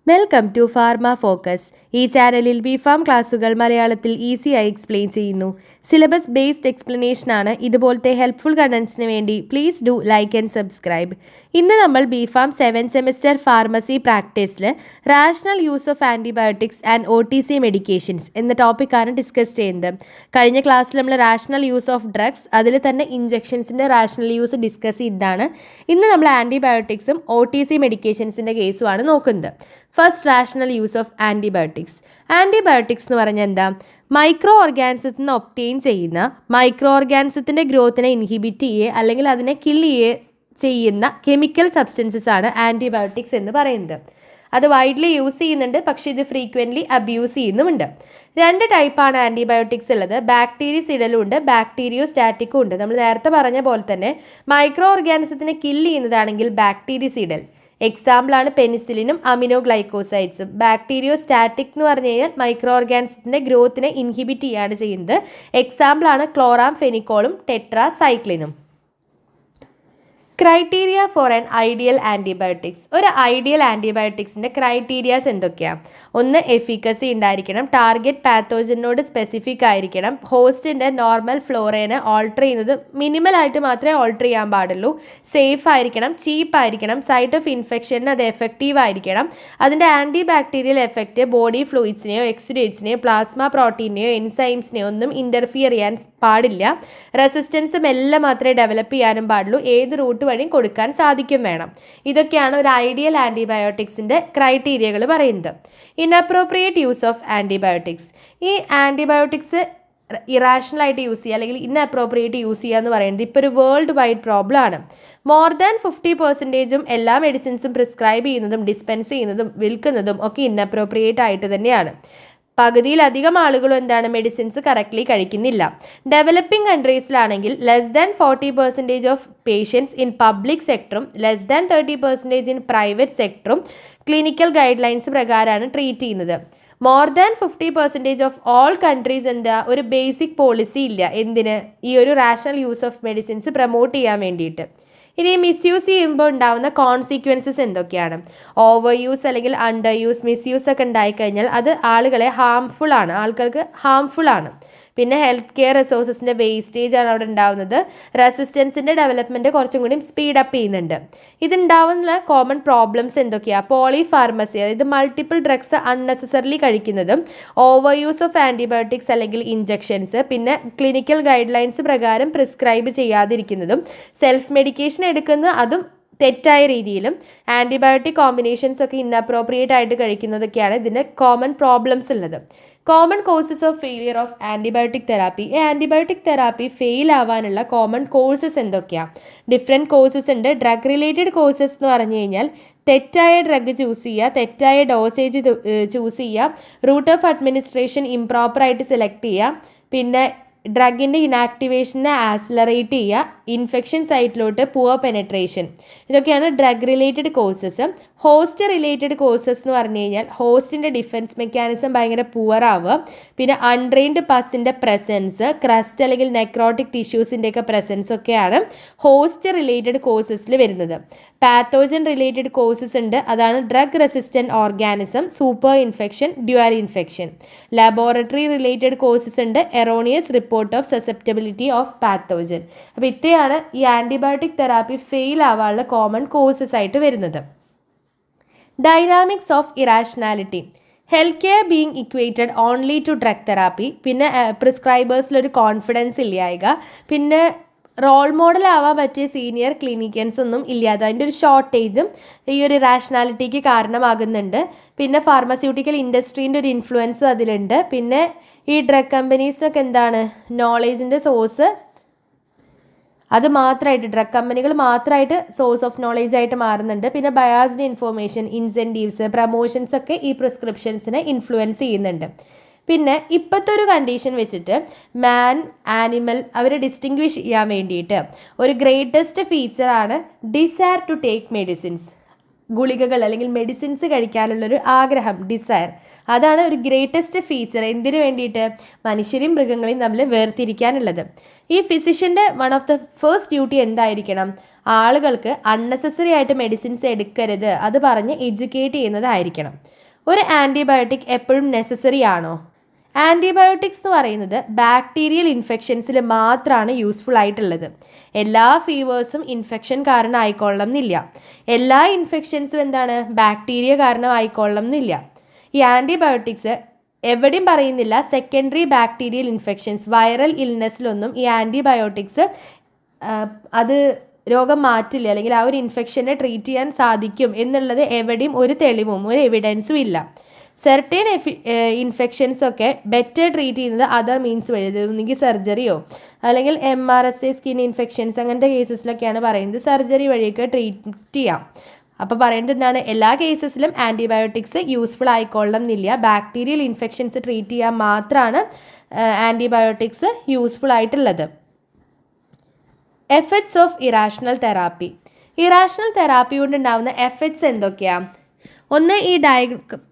Welcome to pharma focus. ഈ ചാനലിൽ BPharm ക്ലാസുകൾ മലയാളത്തിൽ ഈസിയായി എക്സ്പ്ലെയിൻ ചെയ്യുന്നു. സിലബസ് ബേസ്ഡ് എക്സ്പ്ലനേഷനാണ്. ഇതുപോലത്തെ ഹെൽപ്ഫുൾ കണ്ടൻസിന് വേണ്ടി please do like and subscribe. ഇന്ന് നമ്മൾ ബിഫാം 7th സെമിസ്റ്റർ ഫാർമസി പ്രാക്ടീസിൽ rational use of antibiotics and OTC medications എന്ന ടോപ്പിക്കാണ് ഡിസ്കസ് ചെയ്യുന്നത്. കഴിഞ്ഞ ക്ലാസ്സിൽ നമ്മൾ റാഷണൽ യൂസ് ഓഫ് ഡ്രഗ്സ്, അതിൽ തന്നെ ഇഞ്ചെക്ഷൻസിൻ്റെ റാഷണൽ യൂസ് ഡിസ്കസ് ചെയ്തതാണ്. ഇന്ന് നമ്മൾ ആൻറ്റിബയോട്ടിക്സും OTC മെഡിക്കേഷൻസിൻ്റെ കേസുമാണ് നോക്കുന്നത്. First, rational use of antibiotics. Antibiotics എന്ന് പറഞ്ഞാൽ എന്താ? മൈക്രോ ഓർഗാനിസത്തിൽ നിന്ന് ഒപ്റ്റെയിൻ ചെയ്യുന്ന, മൈക്രോ ഓർഗാനിസത്തിൻ്റെ ഗ്രോത്തിനെ ഇൻഹിബിറ്റ് ചെയ്യുക അല്ലെങ്കിൽ അതിനെ കില്ല് ചെയ്യുന്ന കെമിക്കൽ സബ്സ്റ്റൻസസ് ആണ് ആൻറ്റിബയോട്ടിക്സ് എന്ന് പറയുന്നത്. അത് വൈഡ്ലി യൂസ് ചെയ്യുന്നുണ്ട്, പക്ഷേ ഇത് ഫ്രീക്വൻ്റ്ലി അബ്യൂസ് ചെയ്യുന്നുമുണ്ട്. രണ്ട് ടൈപ്പാണ് ആൻറ്റിബയോട്ടിക്സ് ഉള്ളത്. ബാക്ടീരിയസിഡലും ഉണ്ട്, ബാക്ടീരിയോസ്റ്റാറ്റിക്കും ഉണ്ട്. നമ്മൾ നേരത്തെ പറഞ്ഞ പോലെ തന്നെ മൈക്രോ ഓർഗാനിസത്തിനെ കില്ല് ചെയ്യുന്നതാണെങ്കിൽ ബാക്ടീരിയസിഡൽ. എക്സാമ്പിളാണ് പെനിസിലിനും അമിനോഗ്ലൈക്കോസൈഡ്സും. ബാക്ടീരിയോസ്റ്റാറ്റിക് എന്ന് പറഞ്ഞു കഴിഞ്ഞാൽ മൈക്രോ ഓർഗാനിസത്തിൻ്റെ ഗ്രോത്തിനെ ഇൻഹിബിറ്റ് ചെയ്യാണ് ചെയ്യുന്നത്. എക്സാമ്പിളാണ് ക്ലോറാംഫെനിക്കോളും ടെട്രാസൈക്ലിനും. Criteria for an ideal antibiotics. ഒരു ഐഡിയൽ ആൻറ്റിബയോട്ടിക്സിൻ്റെ ക്രൈറ്റീരിയാസ് എന്തൊക്കെയാണ്? ഒന്ന്, എഫിക്കസി ഉണ്ടായിരിക്കണം. ടാർഗറ്റ് പാത്തോജനോട് സ്പെസിഫിക് ആയിരിക്കണം. ഹോസ്റ്റിൻ്റെ നോർമൽ ഫ്ലോറേനെ ഓൾട്ടർ ചെയ്യുന്നത് മിനിമലായിട്ട് മാത്രമേ ഓൾട്ടർ ചെയ്യാൻ പാടുള്ളൂ. സേഫ് ആയിരിക്കണം, ചീപ്പ് ആയിരിക്കണം. സൈറ്റ് ഓഫ് ഇൻഫെക്ഷന് അത് എഫക്റ്റീവ് ആയിരിക്കണം. അതിൻ്റെ ആൻറ്റി ബാക്ടീരിയൽ എഫക്റ്റ് ബോഡി ഫ്ലൂയിഡ്സിനെയോ എക്സുഡേറ്റ്സിനെയോ പ്ലാസ്മ പ്രോട്ടീനെയോ എൻസൈംസിനെയോ ഒന്നും ഇൻ്റർഫിയർ ചെയ്യാൻ പാടില്ല. റെസിസ്റ്റൻസ് മെല്ലെ മാത്രമേ ഡെവലപ്പ് ചെയ്യാനും പാടുള്ളൂ. ഏത് റൂട്ട് വഴി കൊടുക്കാൻ സാധിക്കും വേണം. ഇതൊക്കെയാണ് ഒരു ഐഡിയൽ ആൻറ്റിബയോട്ടിക്സിൻ്റെ ക്രൈറ്റീരിയകൾ പറയുന്നത്. Inappropriate use of antibiotics. ഈ ആൻറ്റിബയോട്ടിക്സ് ഇറാഷണൽ ആയിട്ട് യൂസ് ചെയ്യുക അല്ലെങ്കിൽ ഇൻഅപ്രോപ്രിയേറ്റ് യൂസ് ചെയ്യുക എന്ന് പറയുന്നത് ഇപ്പോൾ ഒരു വേൾഡ് വൈഡ് പ്രോബ്ലം ആണ്. മോർ ദാൻ 50% എല്ലാ മെഡിസിൻസും പ്രിസ്ക്രൈബ് ചെയ്യുന്നതും ഡിസ്പെൻസ് ചെയ്യുന്നതും വിൽക്കുന്നതും ഒക്കെ ഇൻഅപ്രോപ്രിയേറ്റ് ആയിട്ട് തന്നെയാണ്. പകുതിയിലധികം ആളുകളും എന്താണ്, മെഡിസിൻസ് കറക്റ്റ്ലി കഴിക്കുന്നില്ല. ഡെവലപ്പിംഗ് കൺട്രീസിലാണെങ്കിൽ less than 40% of patients in public സെക്ടറും ലെസ് ദാൻ 30% ഇൻ പ്രൈവറ്റ് സെക്ടറും ക്ലിനിക്കൽ ഗൈഡ് ലൈൻസ് പ്രകാരമാണ് ട്രീറ്റ് ചെയ്യുന്നത്. More than 50% of all countries എന്താ, ഒരു ബേസിക് പോളിസി ഇല്ല. എന്തിന്? ഈ ഒരു rational use of medicines promote ചെയ്യാൻ വേണ്ടിയിട്ട്. ഇനി മിസ്യൂസ് ചെയ്യുമ്പോൾ ഉണ്ടാവുന്ന കോൺസിക്വൻസസ് എന്തൊക്കെയാണ്? ഓവർ യൂസ് അല്ലെങ്കിൽ അണ്ടർ യൂസ്, മിസ്യൂസ് ഒക്കെ ഉണ്ടായിക്കഴിഞ്ഞാൽ അത് ആളുകൾക്ക് ഹാംഫുൾ ആണ്. പിന്നെ ഹെൽത്ത് കെയർ റിസോഴ്സസിൻ്റെ വേസ്റ്റേജ് ആണ് അവിടെ ഉണ്ടാവുന്നത്. റെസിസ്റ്റൻസിൻ്റെ ഡെവലപ്മെൻറ്റ് കുറച്ചും കൂടി സ്പീഡപ്പ് ചെയ്യുന്നുണ്ട്. ഇതുണ്ടാവുന്ന കോമൺ പ്രോബ്ലംസ് എന്തൊക്കെയാണ്? പോളിഫാർമസി, അതായത് മൾട്ടിപ്പിൾ ഡ്രഗ്സ് അൺനെസസറിലി കഴിക്കുന്നതും, ഓവർ യൂസ് ഓഫ് ആൻറ്റിബയോട്ടിക്സ് അല്ലെങ്കിൽ ഇഞ്ചെക്ഷൻസ്, പിന്നെ ക്ലിനിക്കൽ ഗൈഡ് ലൈൻസ് പ്രകാരം പ്രിസ്ക്രൈബ് ചെയ്യാതിരിക്കുന്നതും, സെൽഫ് മെഡിക്കേഷൻ എടുക്കുന്ന അതും തെറ്റായ രീതിയിലും, ആൻറ്റിബയോട്ടിക് കോമ്പിനേഷൻസ് ഒക്കെ ഇൻഅപ്രോപ്രിയേറ്റ് ആയിട്ട് കഴിക്കുന്നതൊക്കെയാണ് ഇതിൻ്റെ കോമൺ പ്രോബ്ലംസ് ഉള്ളത്. Common causes of failure of antibiotic therapy. Antibiotic therapy fail ആവാനുള്ള കോമൺ കോസസ് എന്തൊക്കെയാണ്? ഡിഫറെൻറ്റ് കോസസ് ഉണ്ട്. ഡ്രഗ് റിലേറ്റഡ് കോസസ് എന്ന് പറഞ്ഞു കഴിഞ്ഞാൽ തെറ്റായ ഡ്രഗ് ചൂസ് ചെയ്യുക, തെറ്റായ ഡോസേജ് ചൂസ് ചെയ്യുക, റൂട്ട് ഓഫ് അഡ്മിനിസ്ട്രേഷൻ ഇംപ്രോപ്പറായിട്ട് സെലക്ട് ചെയ്യുക, പിന്നെ ഡ്രഗിൻ്റെ ഇനാക്ടിവേഷനെ ആക്സിലറേറ്റ് ചെയ്യുക, ഇൻഫെക്ഷൻ സൈറ്റിലോട്ട് പുവർ പെനട്രേഷൻ. ഇതൊക്കെയാണ് drug related causes. Host related causes എന്ന് പറഞ്ഞു കഴിഞ്ഞാൽ ഹോസ്റ്റിൻ്റെ ഡിഫെൻസ് മെക്കാനിസം ഭയങ്കര പുവർ ആവുക, പിന്നെ അൺട്രെയിൻഡ് പസിൻ്റെ പ്രസൻസ്, ക്രസ്റ്റ് അല്ലെങ്കിൽ നെക്രോട്ടിക് ടിഷ്യൂസിൻ്റെ ഒക്കെ പ്രസൻസ് ഒക്കെയാണ് ഹോസ്റ്റ് റിലേറ്റഡ് കോസസിൽ വരുന്നത്. പാത്തോജൻ റിലേറ്റഡ് കോസസ് ഉണ്ട്. അതാണ് drug resistant organism, super infection, dual infection. Laboratory related causes ഉണ്ട്. Erroneous report of susceptibility of pathogen. അപ്പോൾ ഇത്രയാണ് ഈ ആൻറ്റിബയോട്ടിക് തെറാപ്പി ഫെയിൽ ആവാനുള്ള കോമൺ കോസസ് ആയിട്ട് വരുന്നത്. Dynamics of irrationality. Health care being equated only to drug therapy. പിന്നെ പ്രിസ്ക്രൈബേഴ്സിലൊരു confidence ഇല്ലായ്ക, പിന്നെ റോൾ മോഡൽ ആവാൻ പറ്റിയ സീനിയർ ക്ലിനിക്കൻസ് ഒന്നും ഇല്ലാതെ അതിൻ്റെ ഒരു ഷോർട്ടേജും ഈ ഒരു റാഷണാലിറ്റിക്ക് കാരണമാകുന്നുണ്ട്. പിന്നെ ഫാർമസ്യൂട്ടിക്കൽ ഇൻഡസ്ട്രീൻ്റെ ഒരു ഇൻഫ്ലുവൻസും അതിലുണ്ട്. പിന്നെ ഈ ഡ്രഗ് കമ്പനീസിനൊക്കെ എന്താണ്, നോളേജിൻ്റെ സോഴ്സ് അത് മാത്രമായിട്ട് ഡ്രഗ് കമ്പനികൾ മാത്രമായിട്ട് സോഴ്സ് ഓഫ് നോളേജ് ആയിട്ട് മാറുന്നുണ്ട്. പിന്നെ ബയാസ്ഡ് ഇൻഫോർമേഷൻ, ഇൻസെൻറ്റീവ്സ്, പ്രമോഷൻസ് ഒക്കെ ഈ പ്രിസ്ക്രിപ്ഷൻസിനെ ഇൻഫ്ലുവൻസ് ചെയ്യുന്നുണ്ട്. പിന്നെ ഇപ്പോഴത്തെ ഒരു കണ്ടീഷൻ വെച്ചിട്ട് മാൻ, ആനിമൽ അവരെ ഡിസ്റ്റിങ്വിഷ് ചെയ്യാൻ വേണ്ടിയിട്ട് ഒരു ഗ്രേറ്റസ്റ്റ് ഫീച്ചറാണ് ഡിസയർ ടു ടേക്ക് മെഡിസിൻസ്. ഗുളികകൾ അല്ലെങ്കിൽ മെഡിസിൻസ് കഴിക്കാനുള്ളൊരു ആഗ്രഹം, ഡിസയർ. അതാണ് ഒരു ഗ്രേറ്റസ്റ്റ് ഫീച്ചർ. എന്തിനു വേണ്ടിയിട്ട്? മനുഷ്യരെയും മൃഗങ്ങളെയും തമ്മിൽ വേർതിരിക്കാനുള്ളത്. ഈ ഫിസിഷ്യൻ്റെ one of the first duty എന്തായിരിക്കണം? ആളുകൾക്ക് അൺനെസസറി ആയിട്ട് മെഡിസിൻസ് എടുക്കരുത് അത് പറഞ്ഞ് എഡ്യൂക്കേറ്റ് ചെയ്യുന്നതായിരിക്കണം. ഒരു ആൻറ്റിബയോട്ടിക് എപ്പോഴും നെസസറി ആണോ? ആൻറ്റിബയോട്ടിക്സ് എന്ന് പറയുന്നത് ബാക്ടീരിയൽ ഇൻഫെക്ഷൻസിൽ മാത്രമാണ് യൂസ്ഫുൾ ആയിട്ടുള്ളത്. എല്ലാ ഫീവേഴ്സും ഇൻഫെക്ഷൻ കാരണം ആയിക്കൊള്ളണം എന്നില്ല. എല്ലാ ഇൻഫെക്ഷൻസും എന്താണ് ബാക്ടീരിയ കാരണം ആയിക്കൊള്ളണം എന്നില്ല. ഈ ആൻറ്റിബയോട്ടിക്സ് എവിടെയും പറയുന്നില്ല സെക്കൻഡറി ബാക്ടീരിയൽ ഇൻഫെക്ഷൻസ് വൈറൽ ഇൽനെസ്സിലൊന്നും ഈ ആൻറ്റിബയോട്ടിക്സ് അത് രോഗം മാറ്റില്ല അല്ലെങ്കിൽ ആ ഒരു ഇൻഫെക്ഷനെ ട്രീറ്റ് ചെയ്യാൻ സാധിക്കും എന്നുള്ളത് എവിടെയും ഒരു തെളിവും ഒരു എവിഡൻസും ഇല്ല. സെർട്ടൈൻ ഇൻഫെക്ഷൻസൊക്കെ ബെറ്റർ ട്രീറ്റ് ചെയ്യുന്നത് അതർ മീൻസ് വഴി, ഒന്നുകിൽ സർജറിയോ അല്ലെങ്കിൽ MRSA സ്കിൻ ഇൻഫെക്ഷൻസ് അങ്ങനത്തെ കേസസിലൊക്കെയാണ് പറയുന്നത് സർജറി വഴിയൊക്കെ ട്രീറ്റ് ചെയ്യാം. അപ്പോൾ പറയേണ്ടത് എന്താണ്, എല്ലാ കേസസിലും ആൻറ്റിബയോട്ടിക്സ് യൂസ്ഫുൾ ആയിക്കൊള്ളണം എന്നില്ല. ബാക്ടീരിയൽ ഇൻഫെക്ഷൻസ് ട്രീറ്റ് ചെയ്യാൻ മാത്രമാണ് ആൻറ്റിബയോട്ടിക്സ് യൂസ്ഫുൾ ആയിട്ടുള്ളത്. Effects of irrational therapy. Irrational therapy കൊണ്ടുണ്ടാകുന്ന എഫക്ട്സ് എന്തൊക്കെയാണ്? ഒന്ന്, ഈ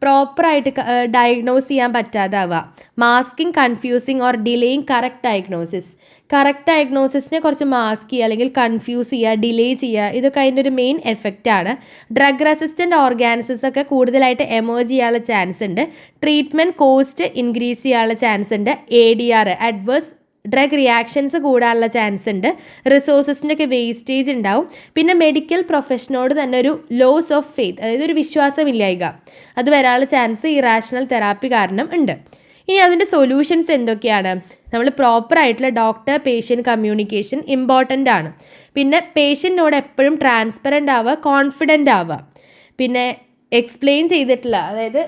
പ്രോപ്പറായിട്ട് ഡയഗ്നോസ് ചെയ്യാൻ പറ്റാതാവുക, masking, confusing or delaying correct diagnosis. Correct ഡയഗ്നോസിസിനെ കുറച്ച് മാസ്ക് ചെയ്യുക അല്ലെങ്കിൽ കൺഫ്യൂസ് ചെയ്യുക, ഡിലേ ചെയ്യുക, ഇതൊക്കെ അതിൻ്റെ ഒരു മെയിൻ എഫക്റ്റാണ്. ഡ്രഗ് റെസിസ്റ്റൻറ്റ് ഓർഗാനിസംസ് ഒക്കെ കൂടുതലായിട്ട് എമേർജ് ചെയ്യാനുള്ള ചാൻസ് ഉണ്ട്. ട്രീറ്റ്മെൻറ്റ് കോസ്റ്റ് ഇൻക്രീസ് ചെയ്യാനുള്ള ചാൻസ് ഉണ്ട്. ADR അഡ്വേഴ്സ് ഡ്രഗ് റിയാക്ഷൻസ് കൂടാനുള്ള ചാൻസ് ഉണ്ട്. റിസോഴ്സസിൻ്റെ ഒക്കെ വേസ്റ്റേജ് ഉണ്ടാവും. പിന്നെ മെഡിക്കൽ പ്രൊഫഷനോട് തന്നെ ഒരു ലോസ് ഓഫ് ഫെയ്ത്ത്, അതായത് ഒരു വിശ്വാസമില്ലായ്ക, അത് വരാനുള്ള ചാൻസ് ഇറാഷണൽ തെറാപ്പി കാരണം ഉണ്ട്. ഇനി അതിൻ്റെ സൊല്യൂഷൻസ് എന്തൊക്കെയാണ്? നമ്മൾ പ്രോപ്പറായിട്ടുള്ള ഡോക്ടർ പേഷ്യൻറ്റ് കമ്മ്യൂണിക്കേഷൻ ഇമ്പോർട്ടൻ്റ് ആണ്. പിന്നെ പേഷ്യൻറ്റിനോട് എപ്പോഴും ട്രാൻസ്പെറൻ്റ് ആവുക, കോൺഫിഡൻ്റ് ആവുക. പിന്നെ എക്സ്പ്ലെയിൻ ചെയ്തിട്ടില്ല, അതായത്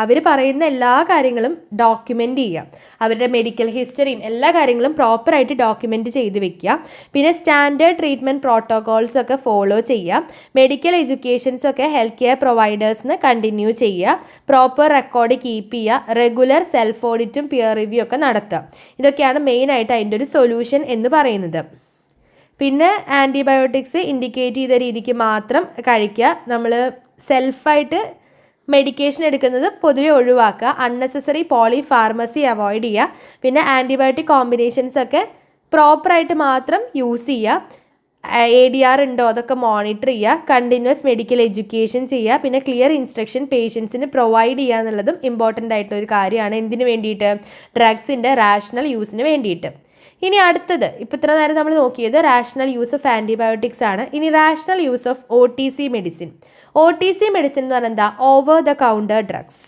അവർ പറയുന്ന എല്ലാ കാര്യങ്ങളും ഡോക്യുമെൻ്റ് ചെയ്യുക. അവരുടെ മെഡിക്കൽ ഹിസ്റ്ററിയും എല്ലാ കാര്യങ്ങളും പ്രോപ്പറായിട്ട് ഡോക്യുമെൻ്റ് ചെയ്ത് വെക്കുക. പിന്നെ സ്റ്റാൻഡേർഡ് ട്രീറ്റ്മെൻറ്റ് പ്രോട്ടോകോൾസ് ഒക്കെ ഫോളോ ചെയ്യുക. മെഡിക്കൽ എഡ്യൂക്കേഷൻസൊക്കെ ഹെൽത്ത് കെയർ പ്രൊവൈഡേഴ്സിന് കണ്ടിന്യൂ ചെയ്യുക. പ്രോപ്പർ റെക്കോർഡ് കീപ്പ് ചെയ്യുക. റെഗുലർ സെൽഫ് ഓഡിറ്റും പിയർ റിവ്യൂ ഒക്കെ നടത്തുക. ഇതൊക്കെയാണ് മെയിനായിട്ട് അതിൻ്റെ ഒരു സൊല്യൂഷൻ എന്ന് പറയുന്നത്. പിന്നെ ആൻറ്റിബയോട്ടിക്സ് ഇൻഡിക്കേറ്റ് ചെയ്ത രീതിക്ക് മാത്രം കഴിക്കുക. നമ്മൾ സെൽഫായിട്ട് മെഡിക്കേഷൻ എടുക്കുന്നത് പൊതുവെ ഒഴിവാക്കുക. അൺനെസസറി പോളിഫാർമസി അവോയ്ഡ് ചെയ്യുക. പിന്നെ ആൻറ്റിബയോട്ടിക് കോമ്പിനേഷൻസ് ഒക്കെ പ്രോപ്പറായിട്ട് മാത്രം യൂസ് ചെയ്യുക. ADR ഉണ്ടോ അതൊക്കെ മോണിറ്റർ ചെയ്യുക. കണ്ടിന്യൂസ് മെഡിക്കൽ എഡ്യൂക്കേഷൻ ചെയ്യുക. പിന്നെ ക്ലിയർ ഇൻസ്ട്രക്ഷൻ പേഷ്യൻസിന് പ്രൊവൈഡ് ചെയ്യുക എന്നുള്ളതും ഇമ്പോർട്ടൻ്റ് ആയിട്ടൊരു കാര്യമാണ്. എന്തിനു വേണ്ടിയിട്ട്? ഡ്രഗ്സിൻ്റെ റാഷണൽ യൂസിന് വേണ്ടിയിട്ട്. ഇനി അടുത്തത്, ഇപ്പോൾ ഇത്ര നേരം നമ്മൾ നോക്കിയത് റാഷണൽ യൂസ് ഓഫ് ആൻറ്റിബയോട്ടിക്സ് ആണ്. ഇനി rational use of OTC medicine. OTC medicine എന്ന് പറഞ്ഞാൽ എന്താ? Over the counter drugs.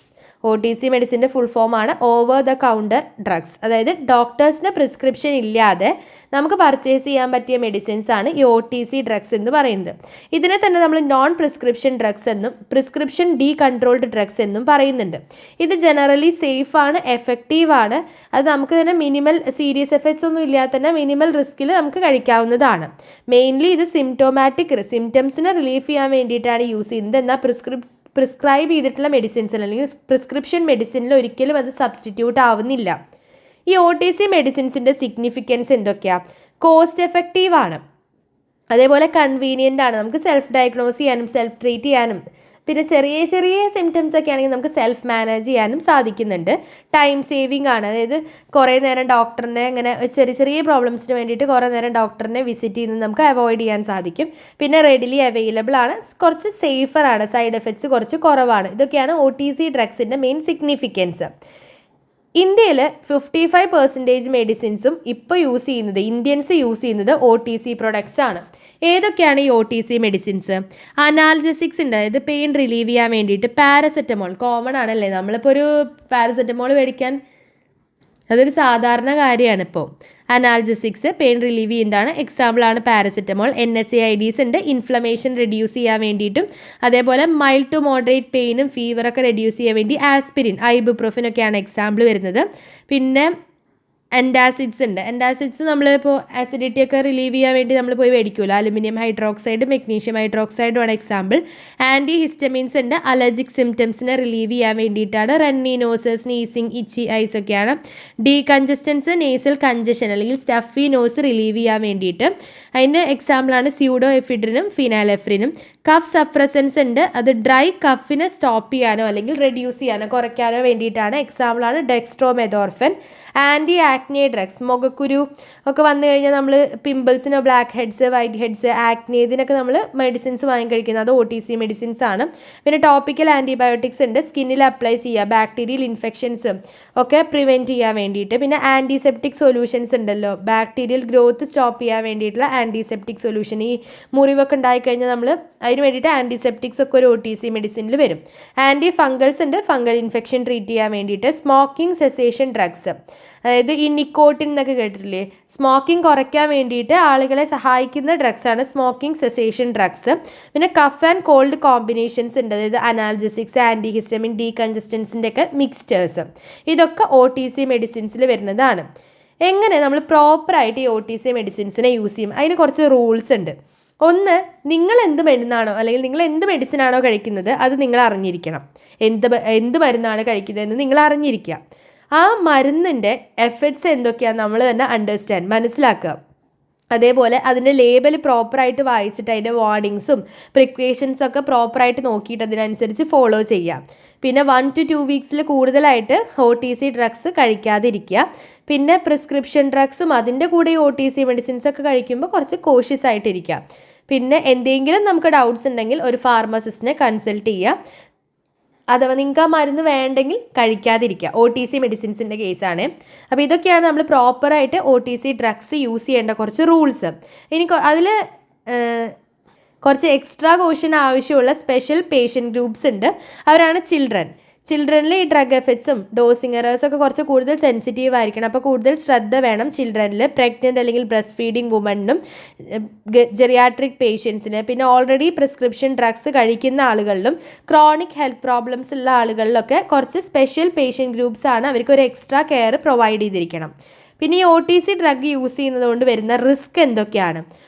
OTC മെഡിസിൻ്റെ ഫുൾ ഫോമാണ് ഓവർ ദ കൗണ്ടർ ഡ്രഗ്സ്. അതായത് ഡോക്ടേഴ്സിൻ്റെ പ്രിസ്ക്രിപ്ഷൻ ഇല്ലാതെ നമുക്ക് പർച്ചേസ് ചെയ്യാൻ പറ്റിയ മെഡിസിൻസ് ആണ് ഈ OTC ഡ്രഗ്സ് എന്ന് പറയുന്നത്. ഇതിനെ തന്നെ നമ്മൾ നോൺ പ്രിസ്ക്രിപ്ഷൻ ഡ്രഗ്സ് എന്നും പ്രിസ്ക്രിപ്ഷൻ ഡീകൺട്രോൾഡ് ഡ്രഗ്സ് എന്നും പറയുന്നുണ്ട്. ഇത് ജനറലി സേഫ് ആണ്, എഫക്റ്റീവ് ആണ്. അത് നമുക്ക് തന്നെ മിനിമൽ സീരിയസ് എഫക്ട്സ് ഒന്നും ഇല്ലാതെ തന്നെ മിനിമൽ റിസ്കിൽ നമുക്ക് കഴിക്കാവുന്നതാണ്. മെയിൻലി ഇത് സിംറ്റോമാറ്റിക് സിംറ്റംസിനെ റിലീഫ് ചെയ്യാൻ വേണ്ടിയിട്ടാണ് യൂസ് ചെയ്യുന്നത്. എന്നാൽ പ്രിസ്ക്രൈബ് ചെയ്തിട്ടുള്ള മെഡിസിൻസിൽ അല്ലെങ്കിൽ പ്രിസ്ക്രിപ്ഷൻ മെഡിസിനിൽ ഒരിക്കലും അത് സബ്സ്റ്റിറ്റ്യൂട്ട് ആവുന്നില്ല. ഈ OTC മെഡിസിൻസിൻ്റെ സിഗ്നിഫിക്കൻസ് എന്തൊക്കെയാണ്? കോസ്റ്റ് എഫക്റ്റീവ് ആണ്, അതേപോലെ കൺവീനിയൻ്റ് ആണ്. നമുക്ക് സെൽഫ് ഡയഗ്നോസ് ചെയ്യാനും സെൽഫ് ട്രീറ്റ് ചെയ്യാനും പിന്നെ ചെറിയ ചെറിയ സിംറ്റംസ് ഒക്കെ ആണെങ്കിൽ നമുക്ക് സെൽഫ് മാനേജ് ചെയ്യാനും സാധിക്കുന്നുണ്ട്. ടൈം സേവിങ് ആണ്, അതായത് കുറേ നേരം ഡോക്ടറിനെ ഇങ്ങനെ ചെറിയ ചെറിയ പ്രോബ്ലംസിന് വേണ്ടിയിട്ട് കുറേ നേരം ഡോക്ടറിനെ വിസിറ്റ് ചെയ്യുന്നത് നമുക്ക് അവോയ്ഡ് ചെയ്യാൻ സാധിക്കും. പിന്നെ റെഡിലി അവൈലബിൾ ആണ്, കുറച്ച് സേഫർ ആണ്, സൈഡ് എഫക്ട്സ് കുറച്ച് കുറവാണ്. ഇതൊക്കെയാണ് OTC ഡ്രഗ്സിൻ്റെ മെയിൻ സിഗ്നിഫിക്കൻസ്. ഇന്ത്യയിൽ 55% മെഡിസിൻസും ഇപ്പോൾ യൂസ് ചെയ്യുന്നത്, ഇന്ത്യൻസ് യൂസ് ചെയ്യുന്നത് OTC പ്രൊഡക്ട്സ് ആണ്. ഏതൊക്കെയാണ് ഈ OTC മെഡിസിൻസ്? അനാൽജസിക്സ് ഉണ്ട്, അതായത് പെയിൻ റിലീവ് ചെയ്യാൻ വേണ്ടിയിട്ട്. പാരസെറ്റമോൾ കോമൺ ആണല്ലേ, നമ്മളിപ്പോൾ ഒരു പാരസെറ്റമോൾ മേടിക്കാൻ അതൊരു സാധാരണ കാര്യമാണ് ഇപ്പോൾ. അനാൽജസിക്സ് പെയിൻ റിലീവ് ചെയ്യുന്നതാണ്, എക്സാമ്പിളാണ് പാരസെറ്റമോൾ. NSAIDs ഉണ്ട്, ഇൻഫ്ലമേഷൻ റെഡ്യൂസ് ചെയ്യാൻ വേണ്ടിയിട്ടും. അതേപോലെ മൈൽഡ് ടു മോഡറേറ്റ് പെയിനും ഫീവറൊക്കെ റെഡ്യൂസ് ചെയ്യാൻ വേണ്ടി ആസ്പിരിൻ, ഐബുപ്രോഫിൻ ഒക്കെയാണ് എക്സാമ്പിൾ വരുന്നത്. പിന്നെ ആൻറ്റാസിഡ്സ് ഉണ്ട്. ആൻറ്റാസിഡ്സ് നമ്മളിപ്പോൾ ആസിഡിറ്റി ഒക്കെ റിലീവ് ചെയ്യാൻ വേണ്ടി നമ്മൾ പോയി മേടിക്കുമല്ലോ. അലുമിനിയം ഹൈഡ്രോക്സൈഡ്, മെഗ്നീഷ്യം ഹൈഡ്രോക്സൈഡുമാണ് എക്സാമ്പിൾ. ആൻറ്റി ഹിസ്റ്റമീൻസ് ഉണ്ട്, അലർജിക് സിംറ്റംസിനെ റിലീവ് ചെയ്യാൻ വേണ്ടിയിട്ടാണ്. Runny nose, sneezing, itchy eyes ഒക്കെയാണ്. ഡീകൺജസ്റ്റൻസ്, നേസൽ കഞ്ചഷൻ അല്ലെങ്കിൽ സ്റ്റഫി നോസ് റിലീവ് ചെയ്യാൻ വേണ്ടിയിട്ട്. അതിൻ്റെ എക്സാമ്പിളാണ് സ്യൂഡോ എഫിഡ്രിനും ഫിനാലെഫ്രിനും. കഫ് സപ്രസൻസ് ഉണ്ട്, അത് ഡ്രൈ കഫിനെ സ്റ്റോപ്പ് ചെയ്യാനോ അല്ലെങ്കിൽ റെഡ്യൂസ് ചെയ്യാനോ കുറയ്ക്കാനോ വേണ്ടിയിട്ടാണ്. എക്സാമ്പിളാണ് ഡെക്സ്ട്രോമെതോർഫൻ. ആൻറ്റി ആക്നെ ഡ്രഗ്സ്, മുഖക്കുരു ഒക്കെ വന്നു കഴിഞ്ഞാൽ നമ്മൾ പിമ്പിൾസിന് black heads, white heads, acne ഇതിനൊക്കെ നമ്മൾ മെഡിസിൻസ് വാങ്ങിക്കഴിക്കുന്നത് അത് OTC മെഡിസിൻസ് ആണ്. പിന്നെ ടോപ്പിക്കൽ ആൻറ്റിബയോട്ടിക്സ് ഉണ്ട്, സ്കിന്നിൽ അപ്ലൈ ചെയ്യുക ബാക്ടീരിയൽ ഇൻഫെക്ഷൻസ് ഒക്കെ പ്രിവെൻറ്റ് ചെയ്യാൻ വേണ്ടിയിട്ട്. പിന്നെ ആൻറ്റിസെപ്റ്റിക് സൊല്യൂഷൻസ് ഉണ്ടല്ലോ, ബാക്ടീരിയൽ ഗ്രോത്ത് സ്റ്റോപ്പ് ചെയ്യാൻ വേണ്ടിയിട്ടുള്ള ആൻറ്റിസെപ്റ്റിക് സൊല്യൂഷൻ. ഈ മുറിവൊക്കെ ഉണ്ടായിക്കഴിഞ്ഞാൽ നമ്മൾ അതിന് വേണ്ടിയിട്ട് ആൻറ്റിസെപ്റ്റിക്സ് ഒക്കെ ഒരു OTC മെഡിസിനിൽ വരും. ആൻറ്റി ഫംഗൽസ് ഉണ്ട്, ഫംഗൽ ഇൻഫെക്ഷൻ ട്രീറ്റ് ചെയ്യാൻ വേണ്ടിയിട്ട്. സ്മോക്കിംഗ് സെസേഷൻ ഡ്രഗ്സ്, അതായത് ഈ നിക്കോട്ടിൻ എന്നൊക്കെ കേട്ടിട്ടില്ലേ, സ്മോക്കിംഗ് കുറയ്ക്കാൻ വേണ്ടിയിട്ട് ആളുകളെ സഹായിക്കുന്ന ഡ്രഗ്സാണ് സ്മോക്കിംഗ് സെസേഷൻ ഡ്രഗ്സ്. പിന്നെ കഫ് ആൻഡ് കോൾഡ് കോമ്പിനേഷൻസ് ഉണ്ട്, അതായത് അനാൽജസിക്സ്, ആൻറ്റിഹിസ്റ്റമിൻ, ഡീകൺജസ്റ്റൻസിൻ്റെ ഒക്കെ മിക്സ്ചേഴ്സ്. ഇതൊക്കെ OTC മെഡിസിൻസിൽ വരുന്നതാണ്. എങ്ങനെ നമ്മൾ പ്രോപ്പറായിട്ട് ഈ OTC മെഡിസിൻസിനെ യൂസ് ചെയ്യും, അതിന് കുറച്ച് റൂൾസ് ഉണ്ട്. ഒന്ന്, നിങ്ങൾ എന്ത് മരുന്നാണോ അല്ലെങ്കിൽ നിങ്ങൾ എന്ത് മെഡിസിനാണോ കഴിക്കുന്നത് അത് നിങ്ങൾ അറിഞ്ഞിരിക്കണം. എന്ത് മരുന്നാണ് കഴിക്കുന്നതെന്ന് നിങ്ങൾ അറിഞ്ഞിരിക്കുക. ആ മരുന്നിൻ്റെ എഫക്ട്സ് എന്തൊക്കെയാണ് നമ്മൾ തന്നെ മനസ്സിലാക്കുക. അതേപോലെ അതിൻ്റെ ലേബൽ പ്രോപ്പറായിട്ട് വായിച്ചിട്ട് അതിൻ്റെ വാർണിങ്സും പ്രിക്വേഷൻസും ഒക്കെ പ്രോപ്പറായിട്ട് നോക്കിയിട്ട് അതിനനുസരിച്ച് ഫോളോ ചെയ്യാം. പിന്നെ 1 to 2 വീക്സിൽ കൂടുതലായിട്ട് OTC ഡ്രഗ്സ് കഴിക്കാതിരിക്കുക. പിന്നെ പ്രിസ്ക്രിപ്ഷൻ ഡ്രഗ്സും അതിൻ്റെ കൂടെ OTC മെഡിസിൻസ് ഒക്കെ കഴിക്കുമ്പോൾ കുറച്ച് കോഷ്യസ് ആയിട്ടിരിക്കുക. പിന്നെ എന്തെങ്കിലും നമുക്ക് ഡൗട്ട്സ് ഉണ്ടെങ്കിൽ ഒരു ഫാർമസിസ്റ്റിനെ കൺസൾട്ട് ചെയ്യുക. അഥവാ നിങ്ങൾക്ക് ആ മരുന്ന് വേണ്ടെങ്കിൽ കഴിക്കാതിരിക്കുക. OTC മെഡിസിൻസിൻ്റെ കേസാണ്. അപ്പോൾ ഇതൊക്കെയാണ് നമ്മൾ പ്രോപ്പറായിട്ട് OTC ഡ്രഗ്സ് യൂസ് ചെയ്യേണ്ട കുറച്ച് റൂൾസ്. ഇനി അതിൽ കുറച്ച് എക്സ്ട്രാ കോഷൻ ആവശ്യമുള്ള സ്പെഷ്യൽ പേഷ്യൻറ്റ് ഗ്രൂപ്പ്സ് ഉണ്ട്. അവരാണ് ചിൽഡ്രനിൽ ഈ ഡ്രഗ് എഫക്ട്സും ഡോസിങ് എറേഴ്സും ഒക്കെ കുറച്ച് കൂടുതൽ സെൻസിറ്റീവ് ആയിരിക്കണം. അപ്പോൾ കൂടുതൽ ശ്രദ്ധ വേണം ചിൽഡ്രനിൽ, പ്രഗ്നൻ്റ് അല്ലെങ്കിൽ ബ്രസ്റ്റ് ഫീഡിങ് വുമണിനും, ജെറിയാട്രിക് പേഷ്യൻസിന്, പിന്നെ ഓൾറെഡി പ്രിസ്ക്രിപ്ഷൻ ഡ്രഗ്സ് കഴിക്കുന്ന ആളുകളിലും ക്രോണിക് ഹെൽത്ത് പ്രോബ്ലംസ് ഉള്ള ആളുകളിലൊക്കെ കുറച്ച് സ്പെഷ്യൽ പേഷ്യൻറ്റ് ഗ്രൂപ്പ്സ് ആണ്, അവർക്ക് ഒരു എക്സ്ട്രാ കെയർ പ്രൊവൈഡ് ചെയ്തിരിക്കണം. പിന്നെ ഈ OTC ഡ്രഗ് യൂസ് ചെയ്യുന്നത് കൊണ്ട് വരുന്ന റിസ്ക് എന്തൊക്കെയാണ്?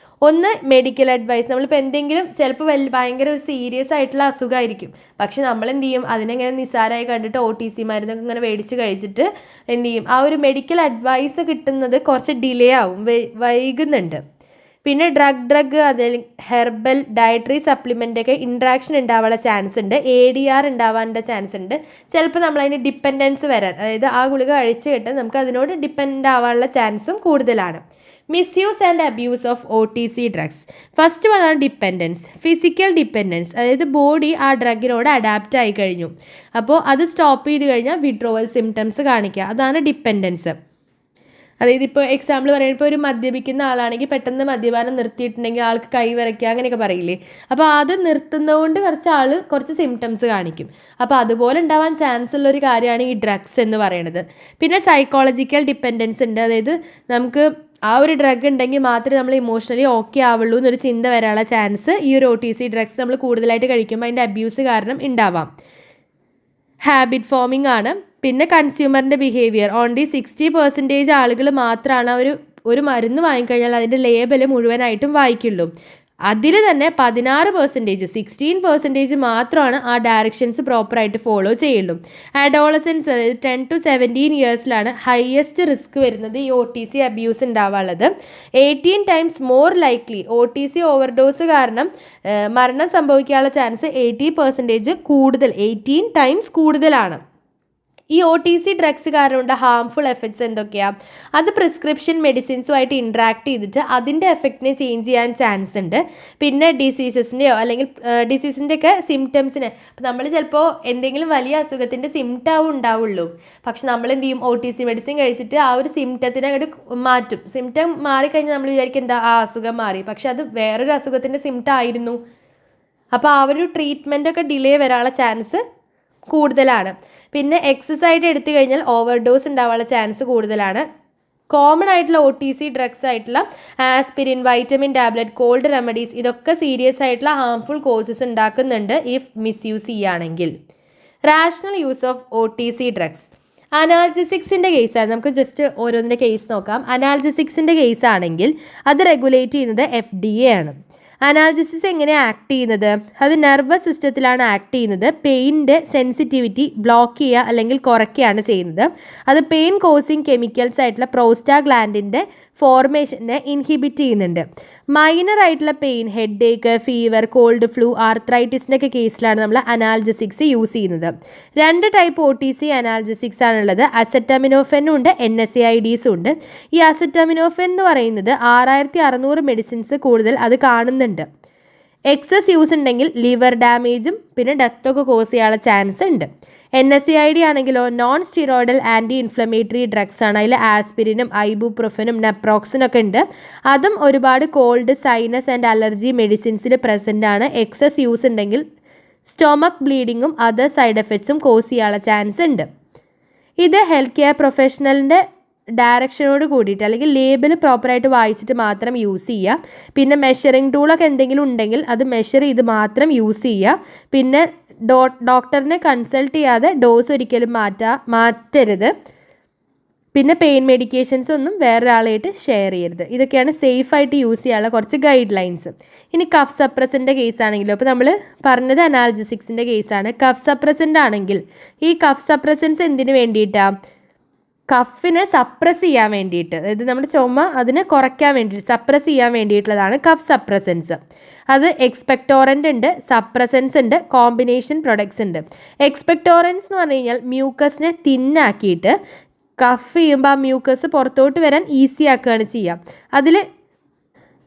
ഒന്ന്, മെഡിക്കൽ അഡ്വൈസ്. നമ്മളിപ്പോൾ എന്തെങ്കിലും ചിലപ്പോൾ ഭയങ്കര ഒരു സീരിയസ് ആയിട്ടുള്ള അസുഖമായിരിക്കും, പക്ഷെ നമ്മൾ എന്ത് ചെയ്യും, അതിനെങ്ങനെ നിസ്സാരമായി കണ്ടിട്ട് OTC മരുന്നൊക്കെ ഇങ്ങനെ മേടിച്ച് കഴിച്ചിട്ട് എന്ത് ചെയ്യും, ആ ഒരു മെഡിക്കൽ അഡ്വൈസ് കിട്ടുന്നത് കുറച്ച് ഡിലേ ആവും, വൈകുന്നുണ്ട്. പിന്നെ ഡ്രഗ് അതിൽ ഹെർബൽ ഡയറ്ററി സപ്ലിമെൻ്റ് ഒക്കെ ഇൻട്രാക്ഷൻ ഉണ്ടാവാനുള്ള ചാൻസ് ഉണ്ട്, ADR ഉണ്ടാവാനുള്ള ചാൻസ് ഉണ്ട്. ചിലപ്പോൾ നമ്മളതിന് ഡിപ്പെൻഡൻസ് വരാൻ, അതായത് ആ ഗുളിക കഴിച്ച് കിട്ടാൻ നമുക്ക് അതിനോട് ഡിപ്പെൻഡ് ആവാനുള്ള ചാൻസും കൂടുതലാണ്. Misuse and abuse of OTC drugs. First one ആണ് ഡിപ്പെൻഡൻസ്, ഫിസിക്കൽ ഡിപ്പെൻഡൻസ്, അതായത് ബോഡി ആ ഡ്രഗിനോട് അഡാപ്റ്റ് ആയി കഴിഞ്ഞു, അപ്പോൾ അത് സ്റ്റോപ്പ് ചെയ്ത് കഴിഞ്ഞാൽ വിഡ്രോവൽ സിംറ്റംസ് കാണിക്കുക, അതാണ് ഡിപ്പെൻഡൻസ്. അതായത് ഇപ്പോൾ എക്സാമ്പിൾ പറയുമ്പോൾ ഇപ്പോൾ ഒരു മദ്യപിക്കുന്ന ആളാണെങ്കിൽ പെട്ടെന്ന് മദ്യപാനം നിർത്തിയിട്ടുണ്ടെങ്കിൽ ആൾക്ക് കൈ വിറയ്ക്കുക അങ്ങനെയൊക്കെ പറയില്ലേ, അപ്പോൾ അത് നിർത്തുന്നതുകൊണ്ട് കുറച്ച് സിംറ്റംസ് കാണിക്കും. അപ്പോൾ അതുപോലെ ഉണ്ടാവാൻ ചാൻസ് ഉള്ളൊരു കാര്യമാണ് ഈ ഡ്രഗ്സ് എന്ന് പറയുന്നത്. പിന്നെ സൈക്കോളജിക്കൽ ഡിപ്പെൻഡൻസ് ഉണ്ട്, അതായത് നമുക്ക് ആ ഒരു ഡ്രഗ് ഉണ്ടെങ്കിൽ മാത്രമേ നമ്മൾ ഇമോഷണലി ഓക്കെ ആവുള്ളൂ എന്നൊരു ചിന്ത വരാനുള്ള ചാൻസ് ഈ ഒരു OTC ഡ്രഗ്സ് നമ്മൾ കൂടുതലായിട്ട് കഴിക്കുമ്പോൾ അതിൻ്റെ അബ്യൂസ് കാരണം ഉണ്ടാവാം. ഹാബിറ്റ് ഫോമിംഗ് ആണ്. പിന്നെ കൺസ്യൂമറിൻ്റെ ബിഹേവിയർ. ഓൺലി 60% ആളുകൾ മാത്രമാണ് ഒരു മരുന്ന് വാങ്ങിക്കഴിഞ്ഞാൽ അതിൻ്റെ ലേബൽ മുഴുവനായിട്ടും വായിക്കുള്ളൂ. അതിൽ തന്നെ 16%, 16% മാത്രമാണ് ആ ഡയറക്ഷൻസ് പ്രോപ്പറായിട്ട് ഫോളോ ചെയ്യുള്ളൂ. അഡോളസൻസ്, അതായത് 10 to 17 ഇയേഴ്സിലാണ് ഹയസ്റ്റ് റിസ്ക് വരുന്നത് ഈ OTC അബ്യൂസ് ഉണ്ടാവാനുള്ളത്. 18 times more likely, OTC overdose കാരണം മരണം സംഭവിക്കാനുള്ള ചാൻസ് 80% കൂടുതൽ, 18 times കൂടുതലാണ്. ഈ OTC ഡ്രഗ്സ് കാരണമുള്ള ഹാംഫുൾ എഫക്ട്സ് എന്തൊക്കെയാണ്? അത് പ്രിസ്ക്രിപ്ഷൻ മെഡിസിൻസുമായിട്ട് ഇൻട്രാക്ട് ചെയ്തിട്ട് അതിൻ്റെ എഫക്റ്റിനെ ചേഞ്ച് ചെയ്യാൻ ചാൻസ് ഉണ്ട്. പിന്നെ ഡിസീസസിൻ്റെയോ അല്ലെങ്കിൽ ഡിസീസിൻ്റെയൊക്കെ സിംറ്റംസിന്, അപ്പോൾ നമ്മൾ ചിലപ്പോൾ എന്തെങ്കിലും വലിയ അസുഖത്തിൻ്റെ സിംറ്റം ഉണ്ടാവുള്ളൂ, പക്ഷെ നമ്മൾ എന്ത് ചെയ്യും, OTC മെഡിസിൻ കഴിച്ചിട്ട് ആ ഒരു സിംറ്റത്തിനെ അങ്ങോട്ട് മാറ്റും. സിംറ്റം മാറിക്കഴിഞ്ഞാൽ നമ്മൾ വിചാരിക്കും എന്താ ആ അസുഖം മാറി, പക്ഷെ അത് വേറൊരു അസുഖത്തിൻ്റെ സിംറ്റം ആയിരുന്നു. അപ്പോൾ ആ ഒരു ട്രീറ്റ്മെൻറ്റൊക്കെ ഡിലേ വരാനുള്ള ചാൻസ് കൂടുതലാണ്. പിന്നെ എക്സസൈസ് എടുത്തു കഴിഞ്ഞാൽ ഓവർഡോസ് ഉണ്ടാവാനുള്ള ചാൻസ് കൂടുതലാണ്. കോമൺ ആയിട്ടുള്ള OTC ഡ്രഗ്സ് ആയിട്ടുള്ള aspirin, vitamin tablet, cold remedies ഇതൊക്കെ സീരിയസ് ആയിട്ടുള്ള ഹാംഫുൾ കോസസ് ഉണ്ടാക്കുന്നുണ്ട് ഇഫ് മിസ്യൂസ് ചെയ്യുകയാണെങ്കിൽ. Rational use of OTC drugs. അനാൽജസിക്സിൻ്റെ കേസാണ്, നമുക്ക് ജസ്റ്റ് ഓരോന്നിൻ്റെ കേസ് നോക്കാം. അനാൽജസിക്സിൻ്റെ കേസ് ആണെങ്കിൽ അത് റെഗുലേറ്റ് ചെയ്യുന്നത് FDA ആണ്. അനാൽജസിസ് എങ്ങനെയാണ് ആക്ട് ചെയ്യുന്നത്? അത് നെർവസ് സിസ്റ്റത്തിലാണ് ആക്ട് ചെയ്യുന്നത്. പെയിൻ്റെ സെൻസിറ്റിവിറ്റി ബ്ലോക്ക് ചെയ്യുക അല്ലെങ്കിൽ കുറയ്ക്കുകയാണ് ചെയ്യുന്നത്. അത് പെയിൻ കോസിങ് കെമിക്കൽസ് ആയിട്ടുള്ള പ്രോസ്റ്റാഗ്ലാൻഡിൻ്റെ ഫോർമേഷനെ ഇൻഹിബിറ്റ് ചെയ്യുന്നുണ്ട്. മൈനർ ആയിട്ടുള്ള പെയിൻ, ഹെഡ് ഏക്ക്, ഫീവർ, കോൾഡ്, ഫ്ലൂ, ആർത്രൈറ്റിസിൻ്റെയൊക്കെ കേസിലാണ് നമ്മൾ അനാൽജസിക്സ് യൂസ് ചെയ്യുന്നത്. 2 ടൈപ്പ് OTC അനാൽജസിക്സ് ആണുള്ളത്. അസെറ്റമിനോഫെനും ഉണ്ട്, NSAIDസും ഉണ്ട്. ഈ അസെറ്റമിനോഫെൻ എന്ന് പറയുന്നത് 6600 മെഡിസിൻസ് കൂടുതൽ അത് കാണുന്നുണ്ട്. എക്സസ് യൂസ് ഉണ്ടെങ്കിൽ ലിവർ ഡാമേജും പിന്നെ ഡെത്തൊക്കെ കോസ് ചെയ്യാനുള്ള ചാൻസ് ഉണ്ട്. NSAID ആണെങ്കിലോ non steroidal anti inflammatory drugs ആണ്. അതിൽ ആസ്പിരിനും ഐബുപ്രൊഫനും നെപ്രോക്സിനൊക്കെ ഉണ്ട്. അതും ഒരുപാട് കോൾഡ്, സൈനസ് ആൻഡ് അലർജി മെഡിസിൻസിൽ പ്രസൻ്റ് ആണ്. എക്സസ് യൂസ് ഉണ്ടെങ്കിൽ സ്റ്റൊമക്ക് ബ്ലീഡിങ്ങും അതർ സൈഡ് എഫക്ട്സും കോസ് ചെയ്യാനുള്ള ചാൻസ് ഉണ്ട്. ഇത് ഹെൽത്ത് കെയർ പ്രൊഫഷണലിൻ്റെ ഡയറക്ഷനോട് കൂടിയിട്ട് അല്ലെങ്കിൽ ലേബിൾ പ്രോപ്പറായിട്ട് വായിച്ചിട്ട് മാത്രം യൂസ് ചെയ്യുക. പിന്നെ മെഷറിംഗ് ടൂളൊക്കെ എന്തെങ്കിലും ഉണ്ടെങ്കിൽ അത് മെഷർ ചെയ്ത് മാത്രം യൂസ് ചെയ്യുക. പിന്നെ ഡോക്ടറിനെ കൺസൾട്ട് ചെയ്യാതെ ഡോസ് ഒരിക്കലും മാറ്റരുത്. പിന്നെ പെയിൻ മെഡിക്കേഷൻസ് ഒന്നും വേറൊരാളായിട്ട് ഷെയർ ചെയ്യരുത്. ഇതൊക്കെയാണ് സേഫായിട്ട് യൂസ് ചെയ്യാനുള്ള കുറച്ച് ഗൈഡ് ലൈൻസ്. ഇനി കഫ് സപ്രസൻ്റെ കേസ് ആണെങ്കിലും, അപ്പോൾ നമ്മൾ പറഞ്ഞത് അനാൽജസിക്സിൻ്റെ കേസാണ്. കഫ് സപ്രസൻ്റ് ആണെങ്കിൽ ഈ കഫ് സപ്രസൻസ് എന്തിനു വേണ്ടിയിട്ടാണ്? കഫിനെ സപ്രസ് ചെയ്യാൻ വേണ്ടിയിട്ട്, അതായത് നമ്മുടെ ചുമ അതിനെ കുറയ്ക്കാൻ വേണ്ടിയിട്ട് സപ്രസ് ചെയ്യാൻ വേണ്ടിയിട്ടുള്ളതാണ് കഫ് സപ്രസൻസ്. അത് എക്സ്പെക്ടോറൻ്റ് ഉണ്ട്, സപ്രസൻസ് ഉണ്ട്, കോമ്പിനേഷൻ പ്രൊഡക്ട്സ് ഉണ്ട്. എക്സ്പെക്ടോറൻസ് എന്ന് പറഞ്ഞു കഴിഞ്ഞാൽ മ്യൂക്കസിനെ തിന്നാക്കിയിട്ട് കഫ് ചെയ്യുമ്പോൾ ആ മ്യൂക്കസ് പുറത്തോട്ട് വരാൻ ഈസി ആക്കുകയാണ് ചെയ്യുക. അതിൽ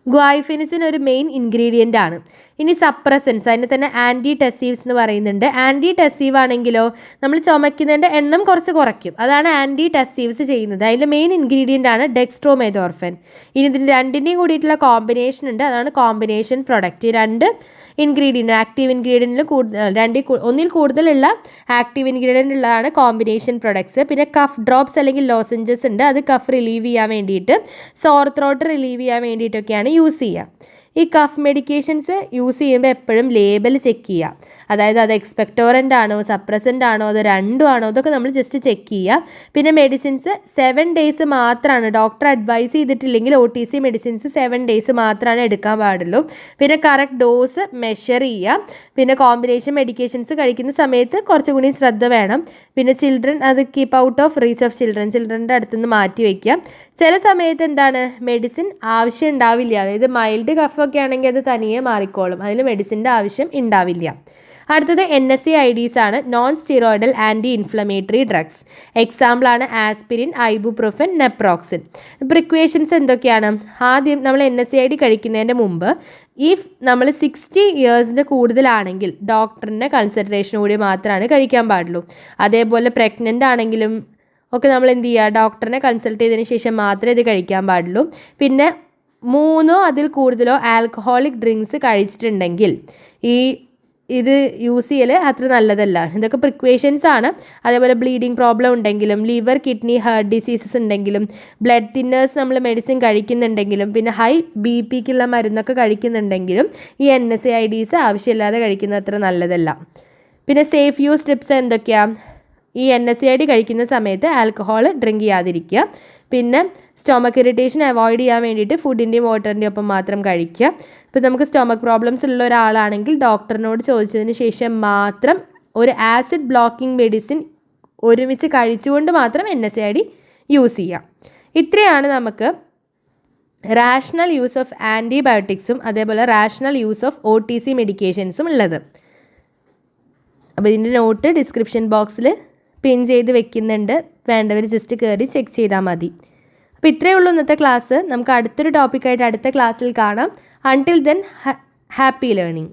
ഗ്വൈഫിനിസിൻ ഒരു മെയിൻ ഇൻഗ്രീഡിയൻ്റ് ആണ്. ഇനി സപ്രസൻസ്, അതിന് തന്നെ ആൻറ്റി ടെസീവ്സ് എന്ന് പറയുന്നുണ്ട്. ആൻറ്റി ടെസീവ് ആണെങ്കിലോ നമ്മൾ ചുമക്കുന്നതിൻ്റെ എണ്ണം കുറച്ച് കുറയ്ക്കും. അതാണ് ആൻറ്റി ടെസീവ്സ് ചെയ്യുന്നത്. അതിൽ മെയിൻ ഇൻഗ്രീഡിയൻ്റ് ആണ് ഡെക്സ്ട്രോമെഥോർഫൻ. ഇനി ഇതിൻ്റെ രണ്ടിൻ്റെയും കൂടിയിട്ടുള്ള കോമ്പിനേഷൻ ഉണ്ട്, അതാണ് കോമ്പിനേഷൻ പ്രൊഡക്റ്റ്. 2 ഇൻഗ്രീഡിയൻറ്റ്, ആക്റ്റീവ് ഇൻഗ്രീഡിയൻറ്റിൽ ഒന്നിൽ കൂടുതലുള്ള ആക്റ്റീവ് ഇൻഗ്രീഡിയൻ്റ് ഉള്ളതാണ് കോമ്പിനേഷൻ പ്രൊഡക്ട്സ്. പിന്നെ കഫ് ഡ്രോപ്സ് അല്ലെങ്കിൽ ലോസഞ്ചസ് ഉണ്ട്, അത് കഫ് റിലീവ് ചെയ്യാൻ വേണ്ടിയിട്ട്, സോർ ത്രോട്ട് റിലീവ് ചെയ്യാൻ വേണ്ടിയിട്ടൊക്കെയാണ് യൂസ് ചെയ്യുക. ഈ കഫ് മെഡിക്കേഷൻസ് യൂസ് ചെയ്യുമ്പോൾ എപ്പോഴും ലേബൽ ചെക്ക് ചെയ്യുക. അതായത് അത് എക്സ്പെക്ടോറൻ്റ് ആണോ, സപ്രസൻ്റ് ആണോ, അത് രണ്ടും ആണോ, ഇതൊക്കെ നമ്മൾ ജസ്റ്റ് ചെക്ക് ചെയ്യുക. പിന്നെ മെഡിസിൻസ് 7 ഡേയ്സ് മാത്രമാണ്, ഡോക്ടർ അഡ്വൈസ് ചെയ്തിട്ടില്ലെങ്കിൽ OTC മെഡിസിൻസ് 7 ഡേയ്സ് മാത്രമാണ് എടുക്കാൻ പാടുള്ളൂ. പിന്നെ കറക്റ്റ് ഡോസ് മെഷർ ചെയ്യുക. പിന്നെ കോമ്പിനേഷൻ മെഡിക്കേഷൻസ് കഴിക്കുന്ന സമയത്ത് കുറച്ചുകൂടി ശ്രദ്ധ വേണം. പിന്നെ ചിൽഡ്രൻ അത് keep out of reach of ചിൽഡ്രൻ്റെ അടുത്തുനിന്ന് മാറ്റി വയ്ക്കുക. ചില സമയത്ത് എന്താണ്, മെഡിസിൻ ആവശ്യം ഉണ്ടാവില്ല. അതായത് മൈൽഡ് കഫൊക്കെ ആണെങ്കിൽ അത് തനിയെ മാറിക്കോളും, അതിൽ മെഡിസിൻ്റെ ആവശ്യം ഉണ്ടാവില്ല. അടുത്തത് NSAIDs ആണ്, non steroidal anti inflammatory drugs. എക്സാമ്പിളാണ് ആസ്പിരിൻ, ഐബുപ്രൊഫൻ, നെപ്രോക്സിൻ. പ്രിക്വേഷൻസ് എന്തൊക്കെയാണ്? ആദ്യം നമ്മൾ NSAID കഴിക്കുന്നതിൻ്റെ മുമ്പ് നമ്മൾ 60 ഇയേഴ്സിൻ്റെ കൂടുതലാണെങ്കിൽ ഡോക്ടറിൻ്റെ കൺസൾട്ടേഷനോടെ മാത്രമാണ് കഴിക്കാൻ പാടുള്ളൂ. അതേപോലെ പ്രഗ്നൻ്റ് ആണെങ്കിലും ഒക്കെ നമ്മൾ എന്ത് ചെയ്യുക, ഡോക്ടറിനെ കൺസൾട്ട് ചെയ്തതിന് ശേഷം മാത്രമേ ഇത് കഴിക്കാൻ പാടുള്ളൂ. പിന്നെ 3 അതിൽ കൂടുതലോ ആൽക്കഹോളിക് ഡ്രിങ്ക്സ് കഴിച്ചിട്ടുണ്ടെങ്കിൽ ഇത് യൂസ് ചെയ്യൽ അത്ര നല്ലതല്ല. ഇതൊക്കെ പ്രിക്വേഷൻസ് ആണ്. അതേപോലെ ബ്ലീഡിങ് പ്രോബ്ലം ഉണ്ടെങ്കിലും, ലിവർ, കിഡ്നി, ഹാർട്ട് ഡിസീസസ് ഉണ്ടെങ്കിലും, ബ്ലഡ് തിന്നേഴ്സ് നമ്മൾ മെഡിസിൻ കഴിക്കുന്നുണ്ടെങ്കിലും, പിന്നെ ഹൈ BPക്കുള്ള മരുന്നൊക്കെ കഴിക്കുന്നുണ്ടെങ്കിലും ഈ NSAIDs ആവശ്യമില്ലാതെ കഴിക്കുന്നത് അത്ര നല്ലതല്ല. പിന്നെ സേഫ് യൂസ് ടിപ്സ് എന്തൊക്കെയാണ്? ഈ NSAID കഴിക്കുന്ന സമയത്ത് ആൽക്കഹോൾ ഡ്രിങ്ക് ചെയ്യാതിരിക്കുക. പിന്നെ സ്റ്റൊമക്ക് ഇറിറ്റേഷൻ അവോയ്ഡ് ചെയ്യാൻ വേണ്ടിയിട്ട് ഫുഡിൻ്റെയും വാട്ടറിൻ്റെയും ഒപ്പം മാത്രം കഴിക്കുക. ഇപ്പോൾ നമുക്ക് സ്റ്റൊമക്ക് പ്രോബ്ലംസ് ഉള്ള ഒരാളാണെങ്കിൽ ഡോക്ടറിനോട് ചോദിച്ചതിന് ശേഷം മാത്രം ഒരു ആസിഡ് ബ്ലോക്കിംഗ് മെഡിസിൻ ഒരുമിച്ച് കഴിച്ചുകൊണ്ട് മാത്രം NSAID യൂസ് ചെയ്യാം. ഇത്രയാണ് നമുക്ക് റാഷണൽ യൂസ് ഓഫ് ആൻറ്റിബയോട്ടിക്സും അതേപോലെ റാഷണൽ യൂസ് ഓഫ് OTC മെഡിക്കേഷൻസും ഉള്ളത്. അപ്പോൾ ഇതിൻ്റെ നോട്ട് ഡിസ്ക്രിപ്ഷൻ ബോക്സിൽ പിൻ ചെയ്ത് വെക്കുന്നുണ്ട്, വേണ്ടവർ ജസ്റ്റ് കയറി ചെക്ക് ചെയ്താൽ മതി. അപ്പോൾ ഇത്രയേ ഉള്ളൂ ഇന്നത്തെ ക്ലാസ്. നമുക്ക് അടുത്തൊരു ടോപ്പിക്കായിട്ട് അടുത്ത ക്ലാസ്സിൽ കാണാം. Until then happy learning.